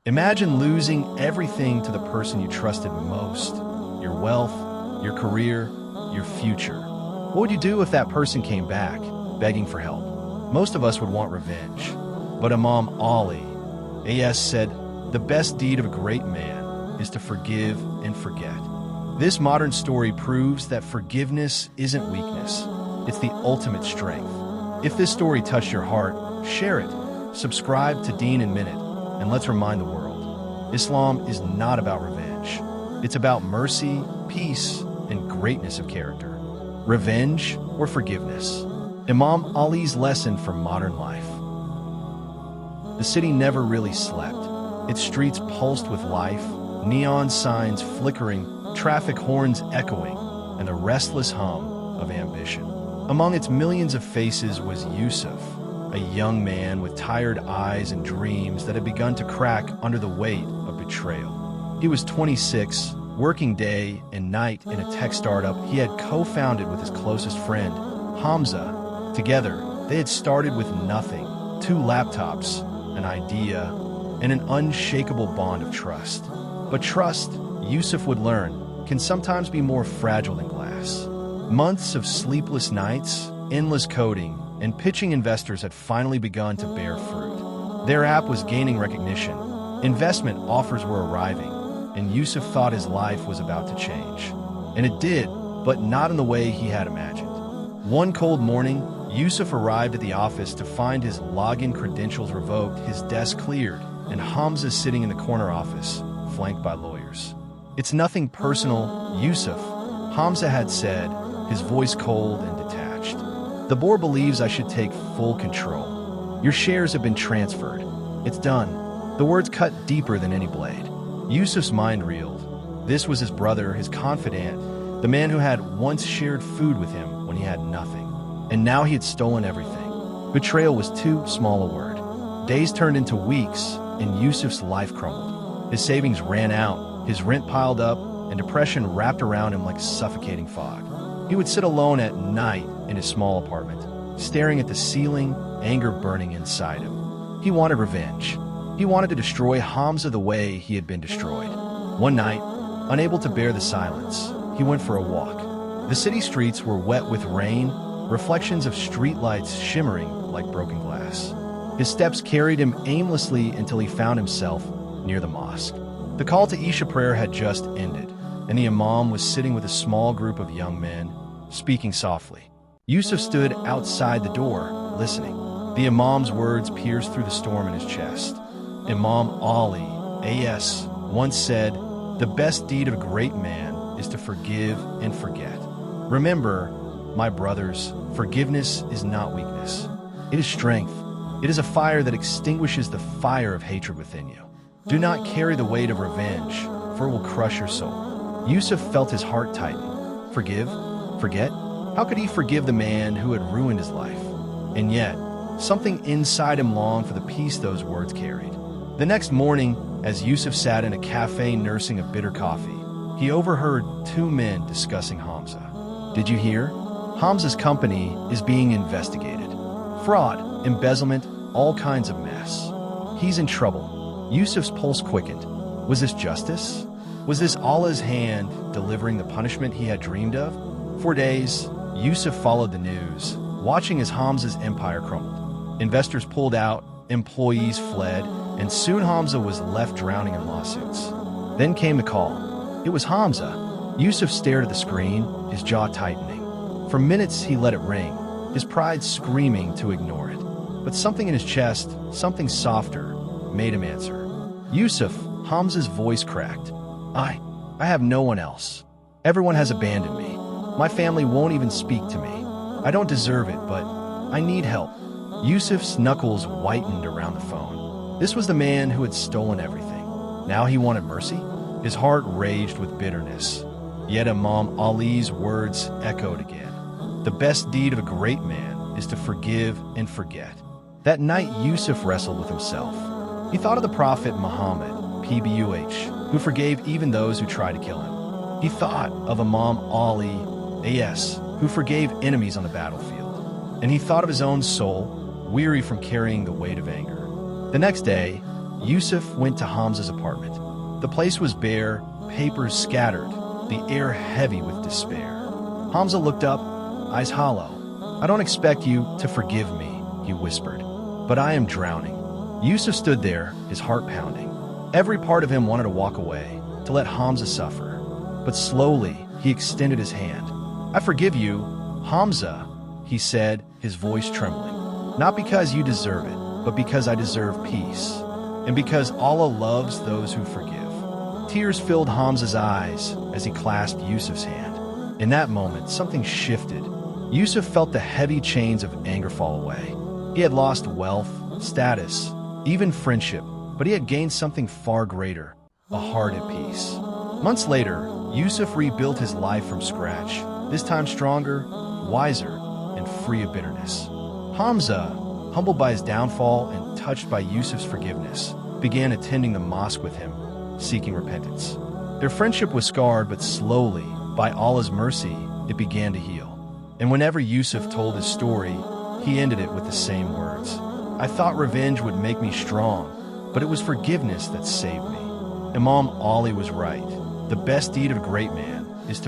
Imagine losing everything to the person you trusted most, your wealth, your career, your future. What would you do if that person came back, begging for help? Most of us would want revenge. But Imam Ali, AS said, the best deed of a great man is to forgive and forget. This modern story proves that forgiveness isn't weakness. It's the ultimate strength. If this story touched your heart, share it. Subscribe to Deen in Minute, and let's remind the world. Islam is not about revenge. It's about mercy, peace, and greatness of character. Revenge or forgiveness? Imam Ali's lesson for modern life. The city never really slept. Its streets pulsed with life, neon signs flickering, traffic horns echoing, and the restless hum of ambition. Among its millions of faces was Yusuf, a young man with tired eyes and dreams that had begun to crack under the weight of betrayal. He was 26, working day and night in a tech startup he had co-founded with his closest friend, Hamza. Together, they had started with nothing, 2 laptops, an idea, and an unshakable bond of trust. But trust, Yusuf would learn, can sometimes be more fragile than glass. Months of sleepless nights, endless coding, and pitching investors had finally begun to bear fruit. Their app was gaining recognition, investment offers were arriving, and Yusuf thought his life was about to change. And it did, but not in the way he had imagined. One cold morning, Yusuf arrived at the office to find his login credentials revoked, his desk cleared, and Hamza sitting in the corner office, flanked by lawyers. "It's nothing personal, Yusuf," Hamza had said, his voice cold and detached. "The board believes I should take full control. Your shares have been transferred. It's done." The words cut deeper than any blade. Yusuf's mind reeled. This was his brother, his confidant, the man who had once shared food with him when he had nothing. And now he had stolen everything. Betrayal was too small a word. Days turned into weeks, and Yusuf's life crumbled. His savings ran out, his rent piled up, and depression wrapped around him like suffocating fog. He would sit alone at night in his small apartment, staring at the ceiling, anger burning inside him. He wanted revenge. He wanted to destroy Hamza the way he had been destroyed. One night, unable to bear the silence, he went for a walk. The city streets were wet with rain, reflections of streetlights shimmering like broken glass. His steps carried him aimlessly until he found himself near the mosque. The call to Isha prayer had just ended, and the imam was sitting with a small group of young men, speaking softly. Yusuf stood outside the door, listening. The imam's words pierced through the storm in his chest. Imam Ali, AS, once said, "The best deed of a great man is to forgive and forget." Remember, my brothers, forgiveness is not weakness. It is strength. It is a fire that extinguishes the fire of hatred within you. Do not carry the weight of revenge, for it will crush your soul. Yusuf felt his heart tighten. Forgive? Forget? How could he forgive the man who had ruined his life? And yet, something inside him longed for the peace those words carried. The next morning, as Yusuf sat in a cafe nursing a bitter coffee, he overheard 2 men discussing Hamza. "Did you hear? Hamza's company is being investigated. Fraud, embezzlement, all kinds of mess. He's in trouble." Yusuf's pulse quickened. Was this justice? Was this Allah's hand delivering the punishment he had dreamed of? For days, Yusuf followed the news, watching as Hamza's empire crumbled. Investors pulled out, employees fled, and soon Hamza was left drowning in lawsuits. Then came the call. It was Hamza. Yusuf stared at the screen, his jaw tightening. For minutes he let it ring, his pride screaming to ignore it. But something in his chest, something softer, made him answer. "Yusuf," Hamza's voice cracked. I have no one else. Everyone has abandoned me. My family won't even speak to me. I don't deserve it, but I need help." Yusuf's knuckles whitened around the phone. This was the man who had stolen everything. Now he wanted mercy? His heart raged with bitterness. Yet Imam Ali's words echoed again. The best deed of a great man is to forgive and forget. That night, Yusuf wrestled with himself. He thought of the Prophet Muhammad, PBUH, who forgave even those who tried to kill him. He thought of Imam Ali, AS, who forgave enemies on the battlefield. And he thought of his own soul, weary from carrying the weight of anger. The next day, Yusuf went to Hamza's apartment. The place was bare, papers scattered, the air heavy with despair. Hamza looked up, eyes hollow. "I don't expect you to forgive me," he whispered, "but I am drowning." Yusuf stood there, his heart pounding. Every part of him wanted to walk away, to let Hamza suffer. But slowly, he extended his hand. "I forgive you, Hamza," he said, his voice trembling. "Not because you deserve it, but because I deserve peace, and because Allah loves those who forgive." Tears filled Hamza's eyes as he clasped Yusuf's hand. In that moment, something shifted. Yusuf felt the heavy chains of anger fall away. He had lost wealth, status, even friendship, but he had gained something far greater, a heart at peace. Months later, Yusuf rebuilt his life from scratch, this time stronger, wiser, and free of bitterness. Hamza, humbled by his downfall and touched by Yusuf's forgiveness, began attending the mosque with him, seeking repentance. Their friendship was scarred, but slowly, by Allah's mercy, it began to heal. And whenever Yusuf told his story, he ended it with the same words. "I thought revenge would make me strong, but it was forgiveness that saved me." Imam Ali was right. The best deed of a great man